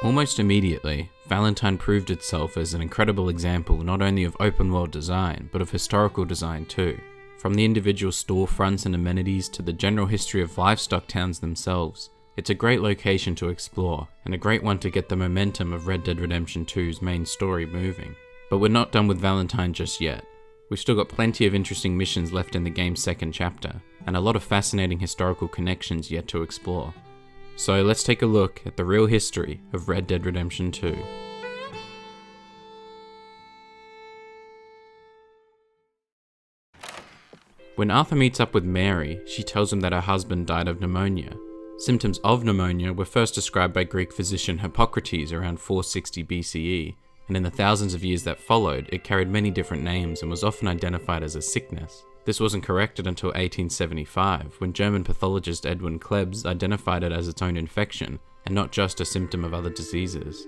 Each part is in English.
Almost immediately, Valentine proved itself as an incredible example not only of open world design, but of historical design too. From the individual storefronts and amenities to the general history of livestock towns themselves, it's a great location to explore, and a great one to get the momentum of Red Dead Redemption 2's main story moving. But we're not done with Valentine just yet. We've still got plenty of interesting missions left in the game's second chapter, and a lot of fascinating historical connections yet to explore. So let's take a look at the real history of Red Dead Redemption 2. When Arthur meets up with Mary, she tells him that her husband died of pneumonia. Symptoms of pneumonia were first described by Greek physician Hippocrates around 460 BCE, and in the thousands of years that followed, it carried many different names and was often identified as a sickness. This wasn't corrected until 1875, when German pathologist Edwin Klebs identified it as its own infection, and not just a symptom of other diseases.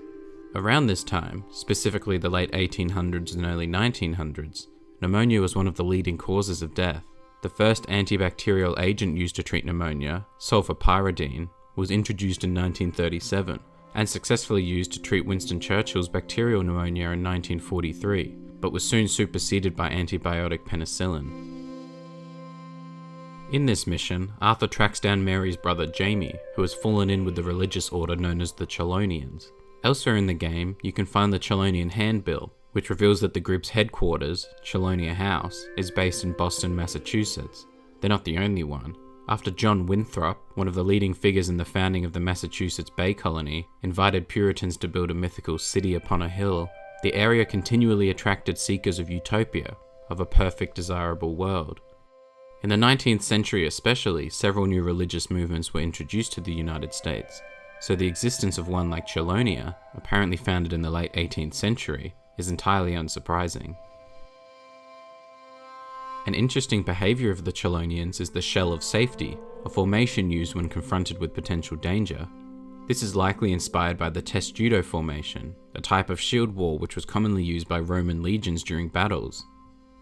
Around this time, specifically the late 1800s and early 1900s, pneumonia was one of the leading causes of death. The first antibacterial agent used to treat pneumonia, sulfapyridine, was introduced in 1937, and successfully used to treat Winston Churchill's bacterial pneumonia in 1943, but was soon superseded by antibiotic penicillin. In this mission, Arthur tracks down Mary's brother Jamie, who has fallen in with the religious order known as the Chelonians. Elsewhere in the game, you can find the Chelonian Handbill, which reveals that the group's headquarters, Chelonia House, is based in Boston, Massachusetts. They're not the only one. After John Winthrop, one of the leading figures in the founding of the Massachusetts Bay Colony, invited Puritans to build a mythical city upon a hill, the area continually attracted seekers of utopia, of a perfect, desirable world. In the 19th century especially, several new religious movements were introduced to the United States, so the existence of one like Chelonia, apparently founded in the late 18th century, is entirely unsurprising. An interesting behaviour of the Chelonians is the shell of safety, a formation used when confronted with potential danger. This is likely inspired by the testudo formation, a type of shield wall which was commonly used by Roman legions during battles.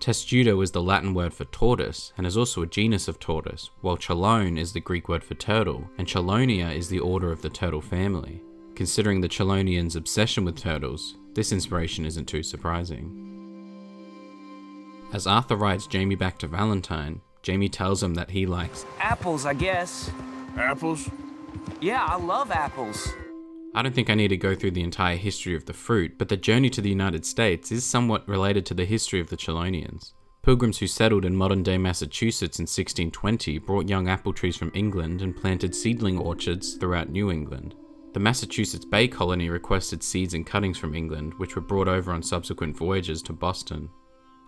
Testudo is the Latin word for tortoise, and is also a genus of tortoise, while Chelone is the Greek word for turtle, and Chelonia is the order of the turtle family. Considering the Chelonians' obsession with turtles, this inspiration isn't too surprising. As Arthur rides Jamie back to Valentine, Jamie tells him that he likes apples, I guess. Apples? Yeah, I love apples. I don't think I need to go through the entire history of the fruit, but the journey to the United States is somewhat related to the history of the Chelonians. Pilgrims who settled in modern-day Massachusetts in 1620 brought young apple trees from England and planted seedling orchards throughout New England. The Massachusetts Bay Colony requested seeds and cuttings from England, which were brought over on subsequent voyages to Boston.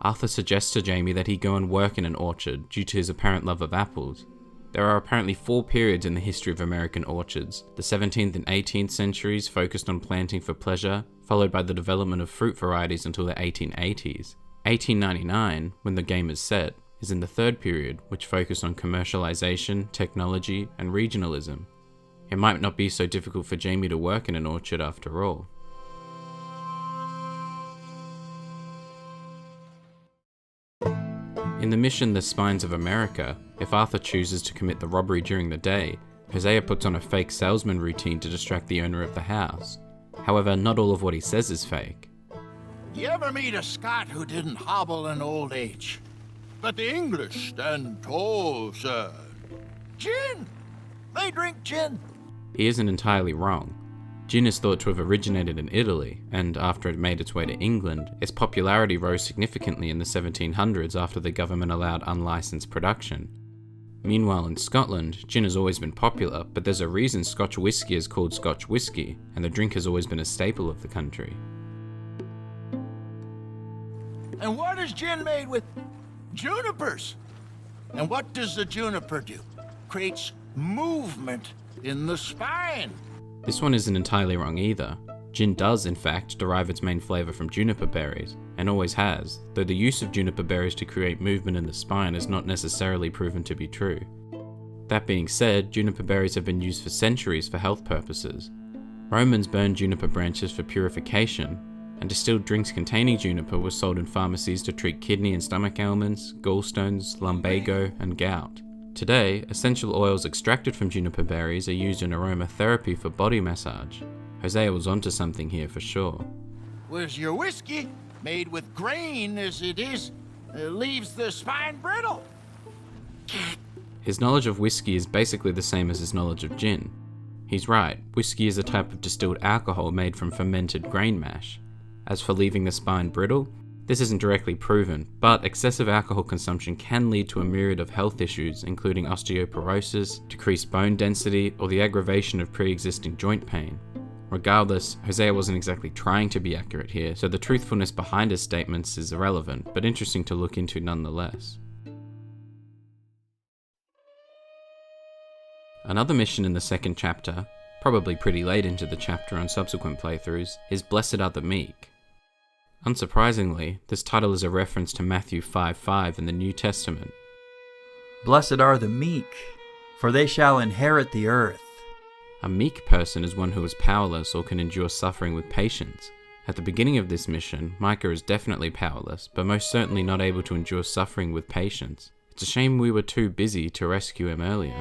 Arthur suggests to Jamie that he go and work in an orchard due to his apparent love of apples. There are apparently 4 periods in the history of American orchards. The 17th and 18th centuries focused on planting for pleasure, followed by the development of fruit varieties until the 1880s. 1899, when the game is set, is in the 3rd period, which focused on commercialization, technology, and regionalism. It might not be so difficult for Jamie to work in an orchard after all. In the mission The Spines of America, if Arthur chooses to commit the robbery during the day, Hosea puts on a fake salesman routine to distract the owner of the house. However, not all of what he says is fake. You ever meet a Scot who didn't hobble in old age? But the English stand tall, sir. Gin! They drink gin. He isn't entirely wrong. Gin is thought to have originated in Italy, and after it made its way to England, its popularity rose significantly in the 1700s after the government allowed unlicensed production. Meanwhile in Scotland, gin has always been popular, but there's a reason Scotch whisky is called Scotch whisky, and the drink has always been a staple of the country. And what is gin made with? Junipers. And what does the juniper do? Creates movement in the spine. This one isn't entirely wrong either. Gin does, in fact, derive its main flavour from juniper berries, and always has, though the use of juniper berries to create movement in the spine is not necessarily proven to be true. That being said, juniper berries have been used for centuries for health purposes. Romans burned juniper branches for purification, and distilled drinks containing juniper were sold in pharmacies to treat kidney and stomach ailments, gallstones, lumbago, and gout. Today, essential oils extracted from juniper berries are used in aromatherapy for body massage. Hosea was onto something here for sure. Was your whiskey made with grain as it is leaves the spine brittle? His knowledge of whiskey is basically the same as his knowledge of gin. He's right, whiskey is a type of distilled alcohol made from fermented grain mash. As for leaving the spine brittle, this isn't directly proven, but excessive alcohol consumption can lead to a myriad of health issues, including osteoporosis, decreased bone density, or the aggravation of pre-existing joint pain. Regardless, Hosea wasn't exactly trying to be accurate here, so the truthfulness behind his statements is irrelevant, but interesting to look into nonetheless. Another mission in the second chapter, probably pretty late into the chapter on subsequent playthroughs, is Blessed Are the Meek. Unsurprisingly, this title is a reference to Matthew 5:5 in the New Testament. Blessed are the meek, for they shall inherit the earth. A meek person is one who is powerless or can endure suffering with patience. At the beginning of this mission, Micah is definitely powerless, but most certainly not able to endure suffering with patience. It's a shame we were too busy to rescue him earlier.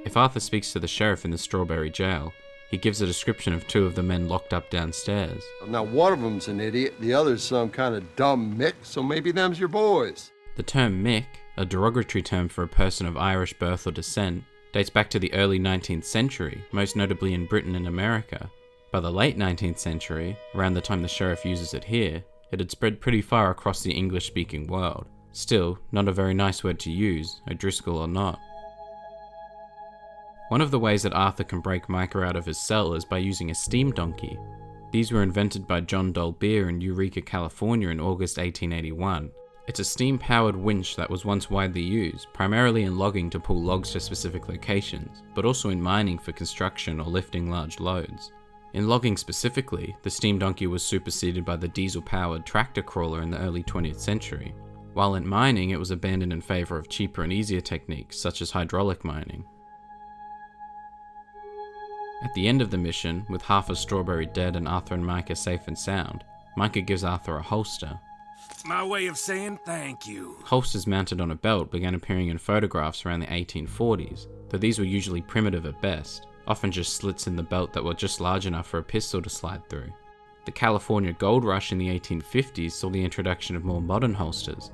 If Arthur speaks to the sheriff in the Strawberry Jail, he gives a description of two of the men locked up downstairs. Now, one of them's an idiot, the other's some kind of dumb Mick, so maybe them's your boys. The term Mick, a derogatory term for a person of Irish birth or descent, dates back to the early 19th century, most notably in Britain and America. By the late 19th century, around the time the sheriff uses it here, it had spread pretty far across the English-speaking world. Still, not a very nice word to use, O'Driscoll or not. One of the ways that Arthur can break Micah out of his cell is by using a steam donkey. These were invented by John Dolbear in Eureka, California in August 1881. It's a steam-powered winch that was once widely used, primarily in logging to pull logs to specific locations, but also in mining for construction or lifting large loads. In logging specifically, the steam donkey was superseded by the diesel-powered tractor crawler in the early 20th century, while in mining it was abandoned in favour of cheaper and easier techniques such as hydraulic mining. At the end of the mission, with half of Strawberry dead and Arthur and Micah safe and sound, Micah gives Arthur a holster. My way of saying thank you. Holsters mounted on a belt began appearing in photographs around the 1840s, though these were usually primitive at best, often just slits in the belt that were just large enough for a pistol to slide through. The California gold rush in the 1850s saw the introduction of more modern holsters,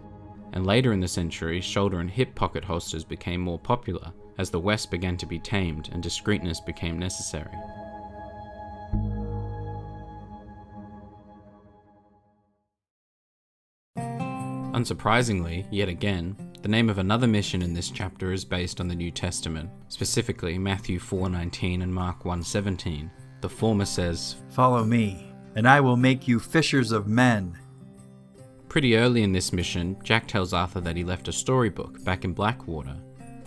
and later in the century, shoulder and hip pocket holsters became more popular, as the West began to be tamed and discreetness became necessary. Unsurprisingly, yet again, the name of another mission in this chapter is based on the New Testament, specifically Matthew 4:19 and Mark 1:17. The former says, Follow me, and I will make you fishers of men. Pretty early in this mission, Jack tells Arthur that he left a storybook back in Blackwater.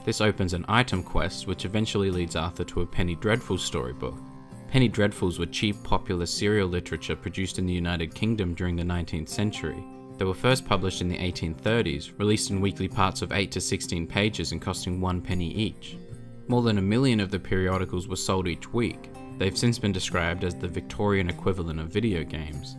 This opens an item quest which eventually leads Arthur to a Penny Dreadfuls storybook. Penny Dreadfuls were cheap, popular serial literature produced in the United Kingdom during the 19th century. They were first published in the 1830s, released in weekly parts of 8 to 16 pages and costing 1 penny each. More than 1 million of the periodicals were sold each week. They've since been described as the Victorian equivalent of video games.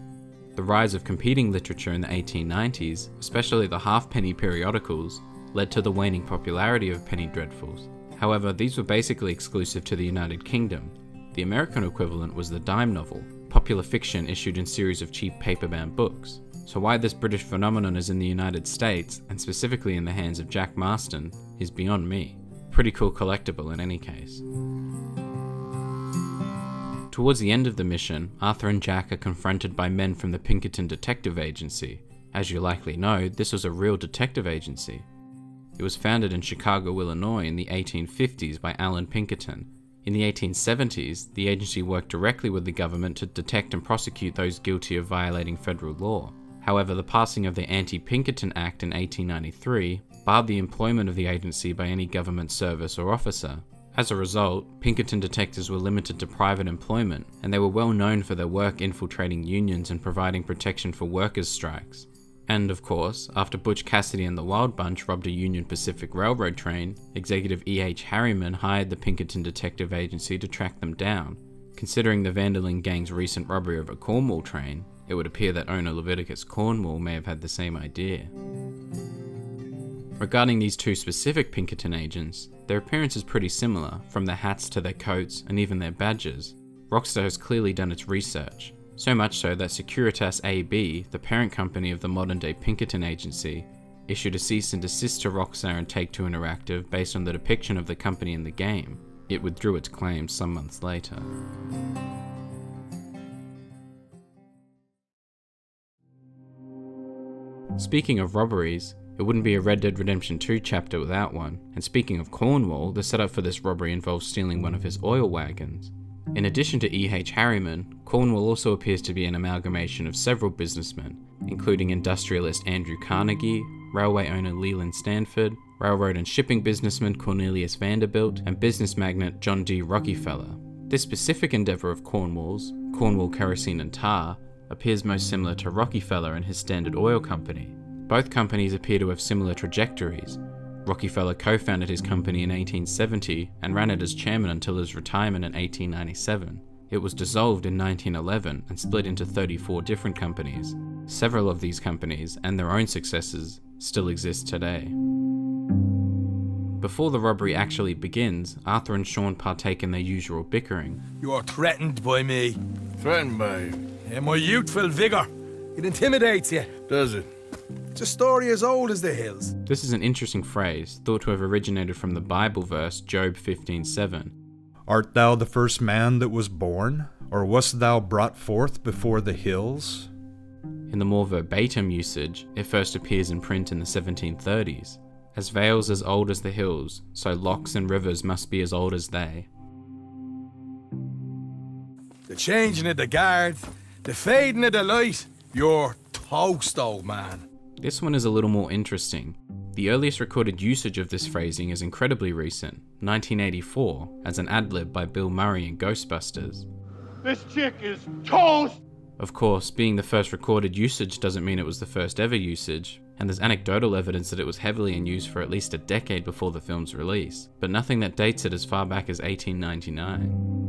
The rise of competing literature in the 1890s, especially the halfpenny periodicals, led to the waning popularity of Penny Dreadfuls. However, these were basically exclusive to the United Kingdom. The American equivalent was the dime novel, popular fiction issued in series of cheap paper-bound books. So why this British phenomenon is in the United States, and specifically in the hands of Jack Marston, is beyond me. Pretty cool collectible in any case. Towards the end of the mission, Arthur and Jack are confronted by men from the Pinkerton Detective Agency. As you likely know, this was a real detective agency. It was founded in Chicago, Illinois in the 1850s by Alan Pinkerton. In the 1870s, the agency worked directly with the government to detect and prosecute those guilty of violating federal law. However, the passing of the Anti-Pinkerton Act in 1893 barred the employment of the agency by any government service or officer. As a result, Pinkerton detectives were limited to private employment, and they were well known for their work infiltrating unions and providing protection for workers' strikes. And of course, after Butch Cassidy and the Wild Bunch robbed a Union Pacific Railroad train, Executive E.H. Harriman hired the Pinkerton Detective Agency to track them down. Considering the Vanderlyn gang's recent robbery of a Cornwall train, it would appear that owner Leviticus Cornwall may have had the same idea. Regarding these two specific Pinkerton agents, their appearance is pretty similar, from their hats to their coats and even their badges. Rockstar has clearly done its research, so much so that Securitas AB, the parent company of the modern-day Pinkerton agency, issued a cease and desist to Rockstar and Take-Two Interactive based on the depiction of the company in the game. It withdrew its claims some months later. Speaking of robberies, it wouldn't be a Red Dead Redemption 2 chapter without one, and speaking of Cornwall, the setup for this robbery involves stealing one of his oil wagons. In addition to E.H. Harriman, Cornwall also appears to be an amalgamation of several businessmen, including industrialist Andrew Carnegie, railway owner Leland Stanford, railroad and shipping businessman Cornelius Vanderbilt, and business magnate John D. Rockefeller. This specific endeavour of Cornwall's, Cornwall Kerosene and Tar, appears most similar to Rockefeller and his Standard Oil Company. Both companies appear to have similar trajectories. Rockefeller co-founded his company in 1870 and ran it as chairman until his retirement in 1897. It was dissolved in 1911 and split into 34 different companies. Several of these companies, and their own successors, still exist today. Before the robbery actually begins, Arthur and Sean partake in their usual bickering. You are threatened by me. Threatened by you. And my youthful vigor. It intimidates you. Does it? It's a story as old as the hills. This is an interesting phrase, thought to have originated from the Bible verse Job 15:7. Art thou the first man that was born, or wast thou brought forth before the hills? In the more verbatim usage, it first appears in print in the 1730s. As vales as old as the hills, so locks and rivers must be as old as they. The changing of the guard, the fading of the light. You're toast, old man. This one is a little more interesting. The earliest recorded usage of this phrasing is incredibly recent, 1984, as an ad-lib by Bill Murray in Ghostbusters. This chick is toast! Of course, being the first recorded usage doesn't mean it was the first ever usage, and there's anecdotal evidence that it was heavily in use for at least a decade before the film's release, but nothing that dates it as far back as 1899.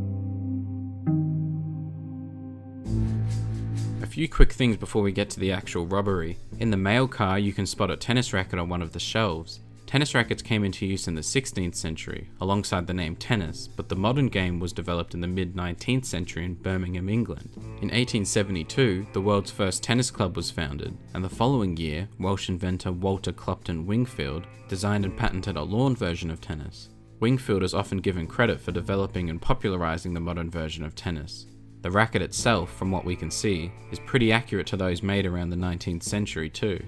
A few quick things before we get to the actual robbery. In the mail car, you can spot a tennis racket on one of the shelves. Tennis rackets came into use in the 16th century, alongside the name tennis, but the modern game was developed in the mid-19th century in Birmingham, England. In 1872, the world's first tennis club was founded, and the following year, Welsh inventor Walter Clopton Wingfield designed and patented a lawn version of tennis. Wingfield is often given credit for developing and popularizing the modern version of tennis. The racket itself, from what we can see, is pretty accurate to those made around the 19th century too.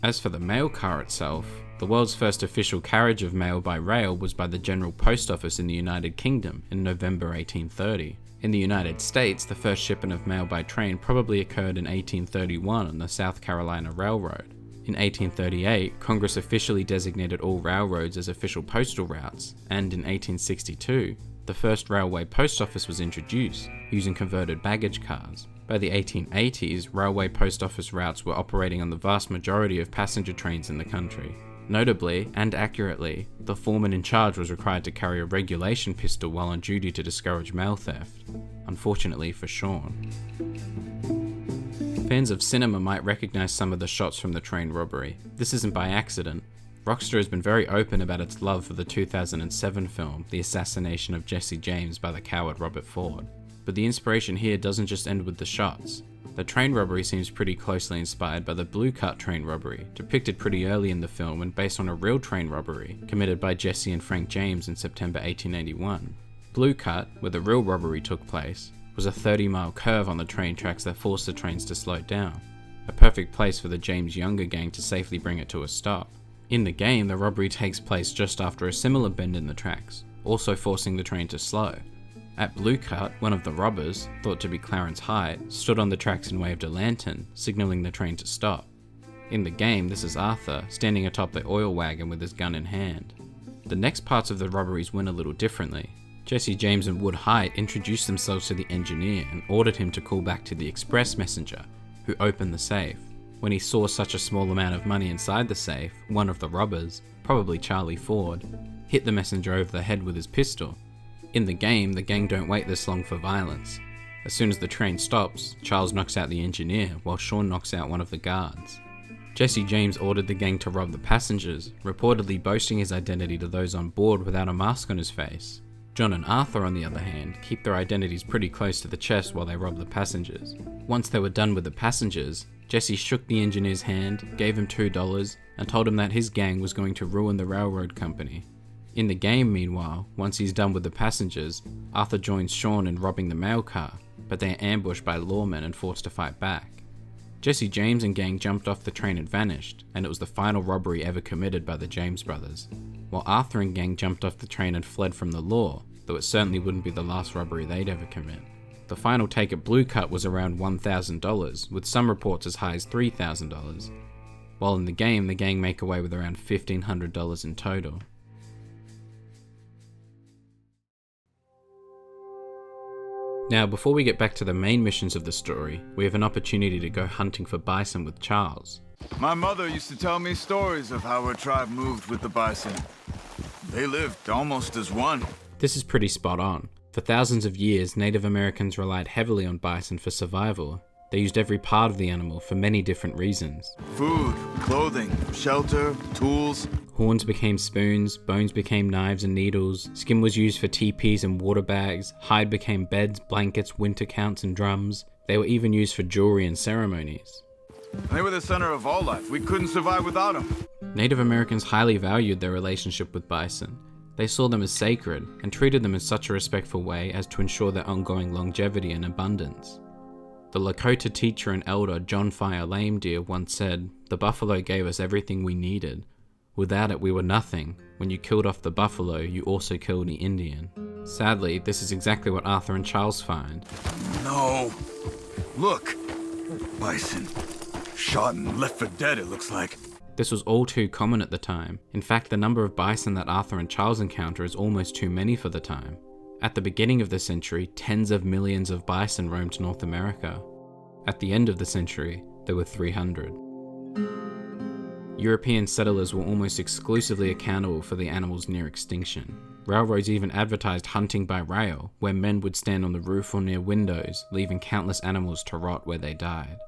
As for the mail car itself, the world's first official carriage of mail by rail was by the General Post Office in the United Kingdom in November 1830. In the United States, the first shipment of mail by train probably occurred in 1831 on the South Carolina Railroad. In 1838, Congress officially designated all railroads as official postal routes, and in 1862, the first railway post office was introduced, using converted baggage cars. By the 1880s, railway post office routes were operating on the vast majority of passenger trains in the country. Notably, and accurately, the foreman in charge was required to carry a regulation pistol while on duty to discourage mail theft. Unfortunately for Sean. Fans of cinema might recognize some of the shots from the train robbery. This isn't by accident. Rockstar has been very open about its love for the 2007 film, The Assassination of Jesse James by the coward Robert Ford. But the inspiration here doesn't just end with the shots. The train robbery seems pretty closely inspired by the Blue Cut train robbery, depicted pretty early in the film and based on a real train robbery committed by Jesse and Frank James in September 1881. Blue Cut, where the real robbery took place, was a 30-mile curve on the train tracks that forced the trains to slow down, a perfect place for the James Younger gang to safely bring it to a stop. In the game, the robbery takes place just after a similar bend in the tracks, also forcing the train to slow. At Blue Cut, one of the robbers, thought to be Clarence Hyde, stood on the tracks and waved a lantern, signaling the train to stop. In the game, this is Arthur, standing atop the oil wagon with his gun in hand. The next parts of the robberies went a little differently. Jesse James and Wood Hyde introduced themselves to the engineer and ordered him to call back to the express messenger, who opened the safe. When he saw such a small amount of money inside the safe, one of the robbers, probably Charlie Ford, hit the messenger over the head with his pistol. In the game, the gang don't wait this long for violence. As soon as the train stops, Charles knocks out the engineer, while Sean knocks out one of the guards. Jesse James ordered the gang to rob the passengers, reportedly boasting his identity to those on board without a mask on his face. John and Arthur, on the other hand, keep their identities pretty close to the chest while they rob the passengers. Once they were done with the passengers, Jesse shook the engineer's hand, gave him $2, and told him that his gang was going to ruin the railroad company. In the game, meanwhile, once he's done with the passengers, Arthur joins Sean in robbing the mail car, but they are ambushed by lawmen and forced to fight back. Jesse James and gang jumped off the train and vanished, and it was the final robbery ever committed by the James brothers, while Arthur and gang jumped off the train and fled from the law, though it certainly wouldn't be the last robbery they'd ever commit. The final take at Blue Cut was around $1,000, with some reports as high as $3,000, while in the game, the gang make away with around $1,500 in total. Now, before we get back to the main missions of the story, we have an opportunity to go hunting for bison with Charles. My mother used to tell me stories of how her tribe moved with the bison. They lived almost as one. This is pretty spot on. For thousands of years, Native Americans relied heavily on bison for survival. They used every part of the animal for many different reasons. Food, clothing, shelter, tools. Horns became spoons, bones became knives and needles, skin was used for teepees and water bags, hide became beds, blankets, winter counts and drums. They were even used for jewelry and ceremonies. They were the center of all life. We couldn't survive without them. Native Americans highly valued their relationship with bison. They saw them as sacred and treated them in such a respectful way as to ensure their ongoing longevity and abundance. The Lakota teacher and elder John Fire Lame Deer once said, "The buffalo gave us everything we needed. Without it, we were nothing. When you killed off the buffalo, you also killed the Indian." Sadly, this is exactly what Arthur and Charles find. No. Look. Bison. Shot and left for dead, it looks like. This was all too common at the time. In fact, the number of bison that Arthur and Charles encounter is almost too many for the time. At the beginning of the century, tens of millions of bison roamed North America. At the end of the century, there were 300. European settlers were almost exclusively accountable for the animal's near extinction. Railroads even advertised hunting by rail, where men would stand on the roof or near windows, leaving countless animals to rot where they died.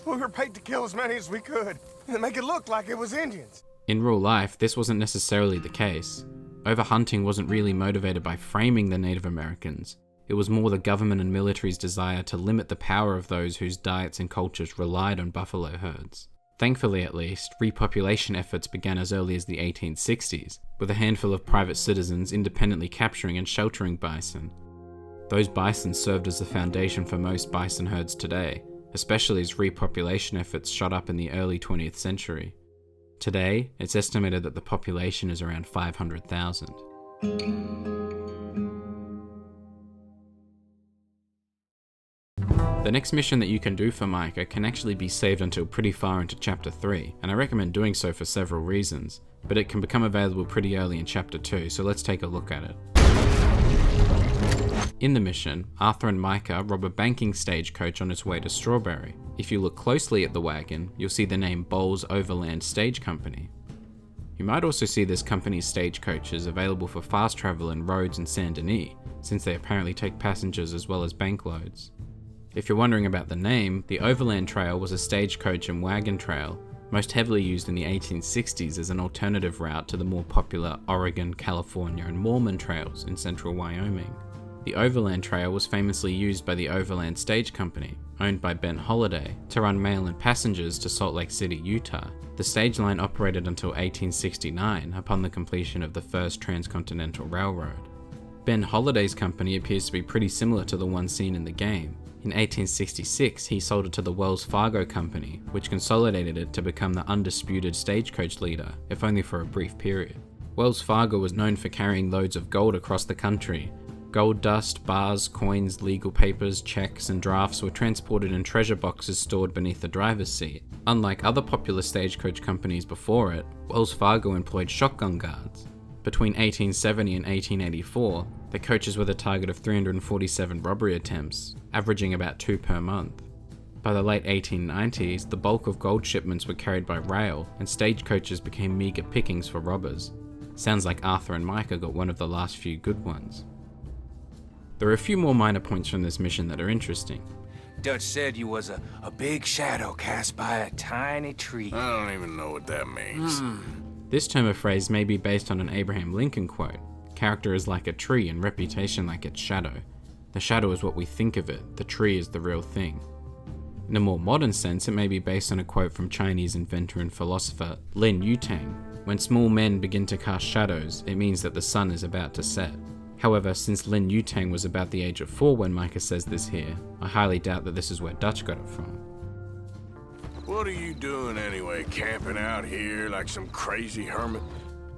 We were paid to kill as many as we could, and make it look like it was Indians. In real life, this wasn't necessarily the case. Overhunting wasn't really motivated by framing the Native Americans. It was more the government and military's desire to limit the power of those whose diets and cultures relied on buffalo herds. Thankfully, at least, repopulation efforts began as early as the 1860s, with a handful of private citizens independently capturing and sheltering bison. Those bison served as the foundation for most bison herds today, especially as repopulation efforts shot up in the early 20th century. Today, it's estimated that the population is around 500,000. The next mission that you can do for Micah can actually be saved until pretty far into Chapter 3, and I recommend doing so for several reasons, but it can become available pretty early in Chapter 2, so let's take a look at it. In the mission, Arthur and Micah rob a banking stagecoach on its way to Strawberry. If you look closely at the wagon, you'll see the name Bowles Overland Stage Company. You might also see this company's stagecoaches available for fast travel in Rhodes and Saint Denis, since they apparently take passengers as well as bankloads. If you're wondering about the name, the Overland Trail was a stagecoach and wagon trail, most heavily used in the 1860s as an alternative route to the more popular Oregon, California, and Mormon trails in central Wyoming. The Overland Trail was famously used by the Overland Stage Company, owned by Ben Holliday, to run mail and passengers to Salt Lake City, Utah. The stage line operated until 1869 upon the completion of the first transcontinental railroad. Ben Holliday's company appears to be pretty similar to the one seen in the game. In 1866, he sold it to the Wells Fargo Company, which consolidated it to become the undisputed stagecoach leader, if only for a brief period. Wells Fargo was known for carrying loads of gold across the country. Gold dust, bars, coins, legal papers, checks, and drafts were transported in treasure boxes stored beneath the driver's seat. Unlike other popular stagecoach companies before it, Wells Fargo employed shotgun guards. Between 1870 and 1884, the coaches were the target of 347 robbery attempts, averaging about 2 per month. By the late 1890s, the bulk of gold shipments were carried by rail, and stagecoaches became meager pickings for robbers. Sounds like Arthur and Micah got one of the last few good ones. There are a few more minor points from this mission that are interesting. Dutch said you was a big shadow cast by a tiny tree. I don't even know what that means. This term or phrase may be based on an Abraham Lincoln quote. Character is like a tree and reputation like its shadow. The shadow is what we think of it, the tree is the real thing. In a more modern sense, it may be based on a quote from Chinese inventor and philosopher Lin Yutang. When small men begin to cast shadows, it means that the sun is about to set. However, since Lin Yutang was about the age of 4 when Micah says this here, I highly doubt that this is where Dutch got it from. What are you doing anyway, camping out here like some crazy hermit?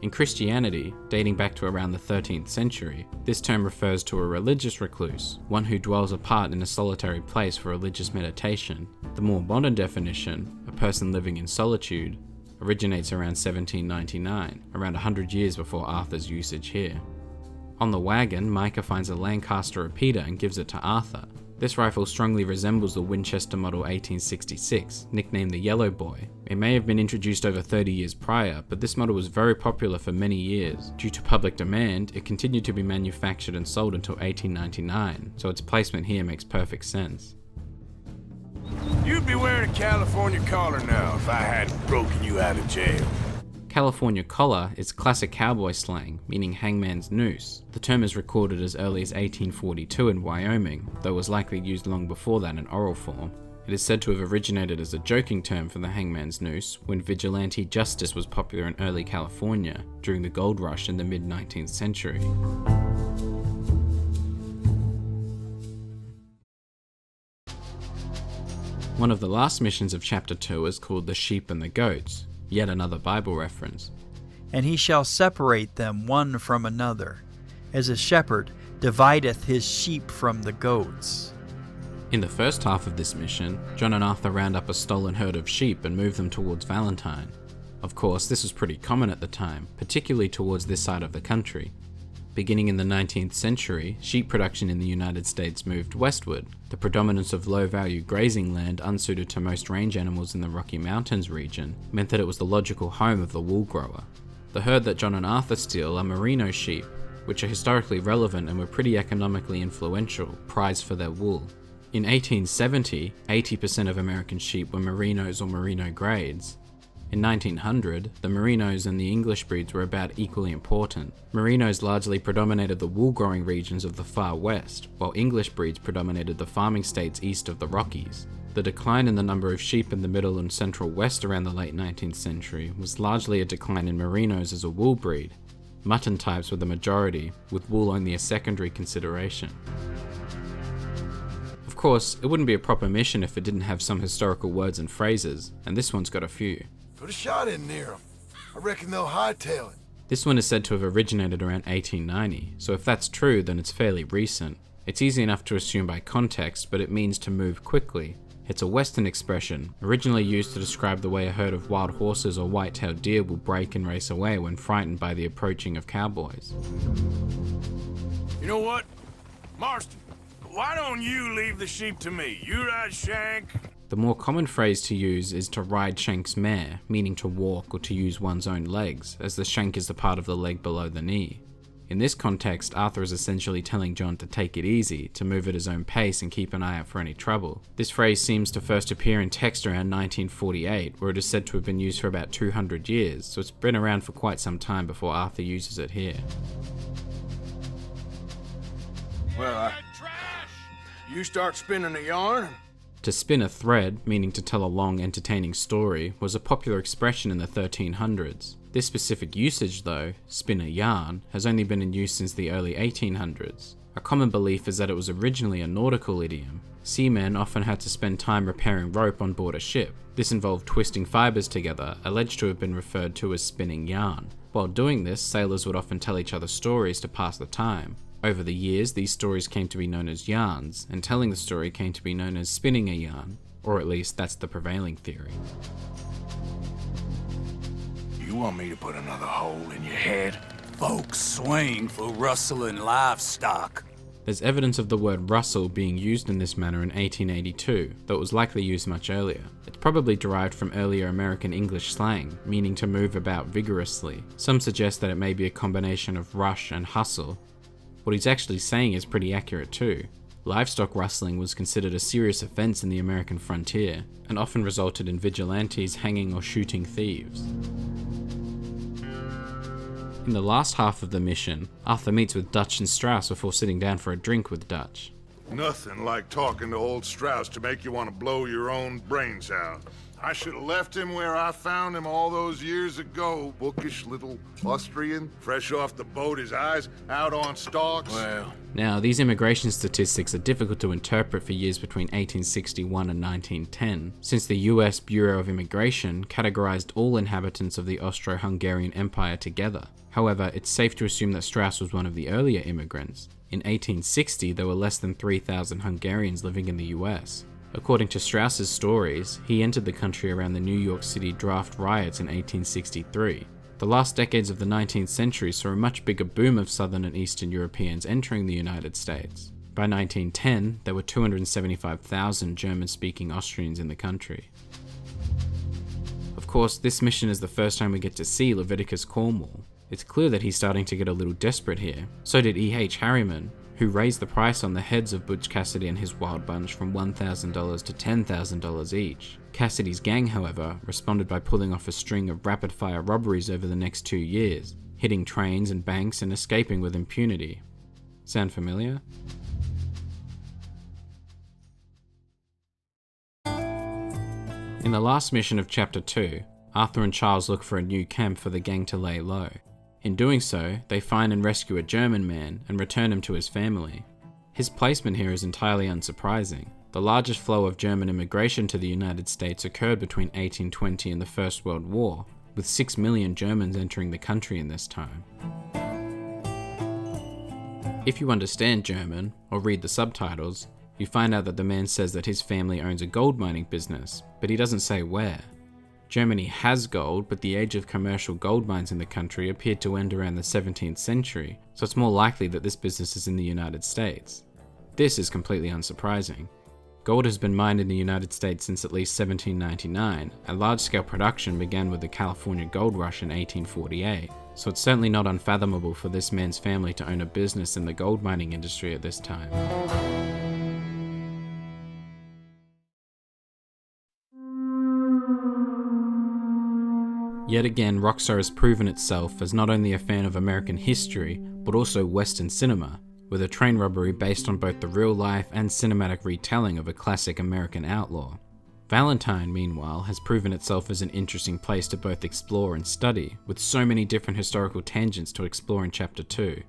In Christianity, dating back to around the 13th century, this term refers to a religious recluse, one who dwells apart in a solitary place for religious meditation. The more modern definition, a person living in solitude, originates around 1799, around 100 years before Arthur's usage here. On the wagon, Micah finds a Lancaster repeater and gives it to Arthur. This rifle strongly resembles the Winchester Model 1866, nicknamed the Yellow Boy. It may have been introduced over 30 years prior, but this model was very popular for many years. Due to public demand, it continued to be manufactured and sold until 1899, so its placement here makes perfect sense. You'd be wearing a California collar now if I hadn't broken you out of jail. California collar is classic cowboy slang, meaning hangman's noose. The term is recorded as early as 1842 in Wyoming, though was likely used long before that in oral form. It is said to have originated as a joking term for the hangman's noose when vigilante justice was popular in early California during the gold rush in the mid-19th century. One of the last missions of chapter 2 is called the sheep and the goats. Yet another Bible reference. And he shall separate them one from another, as a shepherd divideth his sheep from the goats. In the first half of this mission, John and Arthur round up a stolen herd of sheep and move them towards Valentine. Of course, this was pretty common at the time, particularly towards this side of the country. Beginning in the 19th century, sheep production in the United States moved westward. The predominance of low-value grazing land unsuited to most range animals in the Rocky Mountains region meant that it was the logical home of the wool grower. The herd that John and Arthur steal are merino sheep, which are historically relevant and were pretty economically influential, prized for their wool. In 1870, 80% of American sheep were merinos or merino grades. In 1900, the merinos and the English breeds were about equally important. Merinos largely predominated the wool-growing regions of the far west, while English breeds predominated the farming states east of the Rockies. The decline in the number of sheep in the middle and central west around the late 19th century was largely a decline in merinos as a wool breed. Mutton types were the majority, with wool only a secondary consideration. Of course, it wouldn't be a proper mission if it didn't have some historical words and phrases, and this one's got a few. Put a shot in near them. I reckon they'll hightail it. This one is said to have originated around 1890, so if that's true, then it's fairly recent. It's easy enough to assume by context, but it means to move quickly. It's a Western expression, originally used to describe the way a herd of wild horses or white-tailed deer will break and race away when frightened by the approaching of cowboys. You know what? Marston, why don't you leave the sheep to me? You ride Shank. The more common phrase to use is to ride Shank's mare, meaning to walk or to use one's own legs, as the shank is the part of the leg below the knee. In this context, Arthur is essentially telling John to take it easy, to move at his own pace and keep an eye out for any trouble. This phrase seems to first appear in text around 1948, where it is said to have been used for about 200 years, so it's been around for quite some time before Arthur uses it here. Well, you start spinning a yarn. To spin a thread, meaning to tell a long, entertaining story, was a popular expression in the 1300s. This specific usage, though, spin a yarn, has only been in use since the early 1800s. A common belief is that it was originally a nautical idiom. Seamen often had to spend time repairing rope on board a ship. This involved twisting fibers together, alleged to have been referred to as spinning yarn. While doing this, sailors would often tell each other stories to pass the time. Over the years, these stories came to be known as yarns, and telling the story came to be known as spinning a yarn, or at least that's the prevailing theory. You want me to put another hole in your head? Folks swing for rustling livestock. There's evidence of the word rustle being used in this manner in 1882, though it was likely used much earlier. It's probably derived from earlier American English slang, meaning to move about vigorously. Some suggest that it may be a combination of rush and hustle. What he's actually saying is pretty accurate too. Livestock rustling was considered a serious offense in the American frontier, and often resulted in vigilantes hanging or shooting thieves. In the last half of the mission, Arthur meets with Dutch and Strauss before sitting down for a drink with Dutch. Nothing like talking to old Strauss to make you want to blow your own brains out. I should have left him where I found him all those years ago. Bookish little Austrian, fresh off the boat, his eyes out on stalks. Well, Now, these immigration statistics are difficult to interpret for years between 1861 and 1910, since the US Bureau of Immigration categorized all inhabitants of the Austro-Hungarian Empire together. However, it's safe to assume that Strauss was one of the earlier immigrants. In 1860, there were less than 3,000 Hungarians living in the US. According to Strauss's stories, he entered the country around the New York City draft riots in 1863. The last decades of the 19th century saw a much bigger boom of Southern and Eastern Europeans entering the United States. By 1910, there were 275,000 German-speaking Austrians in the country. Of course, this mission is the first time we get to see Leviticus Cornwall. It's clear that he's starting to get a little desperate here. So did E.H. Harriman, who raised the price on the heads of Butch Cassidy and his Wild Bunch from $1,000 to $10,000 each. Cassidy's gang, however, responded by pulling off a string of rapid-fire robberies over the next 2 years, hitting trains and banks and escaping with impunity. Sound familiar? In the last mission of Chapter 2, Arthur and Charles look for a new camp for the gang to lay low. In doing so, they find and rescue a German man and return him to his family. His placement here is entirely unsurprising. The largest flow of German immigration to the United States occurred between 1820 and the First World War, with 6 million Germans entering the country in this time. If you understand German, or read the subtitles, you find out that the man says that his family owns a gold mining business, but he doesn't say where. Germany has gold, but the age of commercial gold mines in the country appeared to end around the 17th century, so it's more likely that this business is in the United States. This is completely unsurprising. Gold has been mined in the United States since at least 1799, and large-scale production began with the California Gold Rush in 1848, so it's certainly not unfathomable for this man's family to own a business in the gold mining industry at this time. Yet again, Rockstar has proven itself as not only a fan of American history, but also Western cinema, with a train robbery based on both the real-life and cinematic retelling of a classic American outlaw. Valentine, meanwhile, has proven itself as an interesting place to both explore and study, with so many different historical tangents to explore in Chapter 2.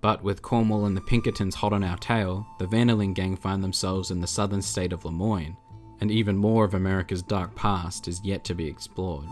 But with Cornwall and the Pinkertons hot on our tail, the Vanderlyn gang find themselves in the southern state of Lemoyne, and even more of America's dark past is yet to be explored.